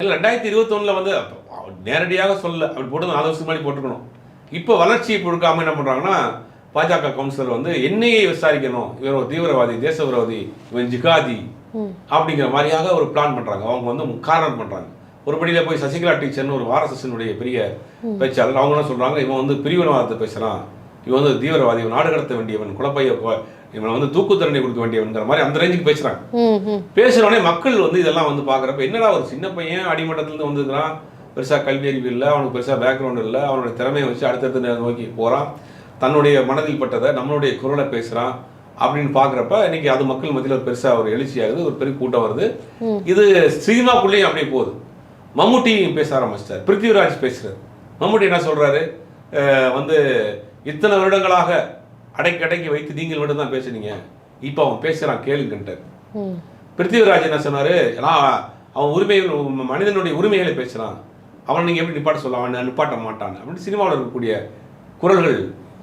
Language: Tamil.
இல்லை 2021 வந்து நேரடியாக சொல்ல அப்படி போட்டு 4 வருஷத்துக்கு முன்னாடி போட்டுக்கணும். இப்போ வளர்ச்சியை கொடுக்காம என்ன பண்ணுறாங்கன்னா பாஜக கவுன்சிலர் வந்து என்னையை விசாரிக்கணும், இவர் ஒரு தீவிரவாதி, தேச விரோதி, இவன் ஜிகாதி அப்படிங்கிற மாதிரியாக ஒரு பிளான் பண்ணுறாங்க. அவங்க வந்து காரணம் பண்ணுறாங்க. ஒரு படியில் போய் சசிகலா டீச்சர்னு ஒரு ஆர்எஸ்எஸ்னுடைய பெரிய பேச்சாளர் அவங்க என்ன சொல்கிறாங்க, இவன் வந்து பிரிவினவாதத்தை பேசுகிறான், இவன் வந்து தீவிரவாதி, இவன் நாடு கடத்த வேண்டியவன், குழப்பைய இவன் வந்து தூக்கு தண்டனை கொடுக்க வேண்டியவன்கிற மாதிரி அந்த ரேஞ்சுக்கு பேசுகிறாங்க. பேசுகிறோடனே மக்கள் வந்து இதெல்லாம் வந்து பார்க்குறப்ப என்னடா ஒரு சின்ன பையன் அடிமட்டத்துலேருந்து வந்துருக்கிறான், பெருசாக கல்வி அறிவு இல்லை, அவனுக்கு பெருசாக பேக்ரவுண்ட் இல்லை, அவனுடைய திறமையை வச்சு அடுத்தடுத்து நோக்கி போகிறான், தன்னுடைய மனதில் பட்டதை நம்மளுடைய குரலை பேசுகிறான் அப்படின்னு பார்க்குறப்ப இன்னைக்கு அது மக்கள் மத்தியில் ஒரு பெருசாக ஒரு எழுச்சியாகுது, ஒரு பெரிய கூட்டம் வருது. இது சினிமாக்குள்ளேயும் அப்படியே போகுது. மம்முட்டி பேச ஆரம்பிச்சிட்டார், பிருத்திவிராஜ் பேசுகிறார். மம்முட்டி என்ன சொல்கிறாரு, வந்து இத்தனை வருடங்களாக அடைக்கி வைத்து நீங்கள் மட்டும் தான் பேசுனீங்க, இப்போ அவன் பேசுகிறான் கேளுங்கன்ட்டார். பிருத்திவிராஜ் என்ன சொன்னார், அவன் உரிமைகள் மனிதனுடைய உரிமைகளை பேசுகிறான், அவன் நீங்கள் எப்படி நிப்பாட்ட சொல்ல, அவன் நிப்பாட்ட மாட்டான் அப்படின்னு சினிமாவில் இருக்கக்கூடிய குரல்கள்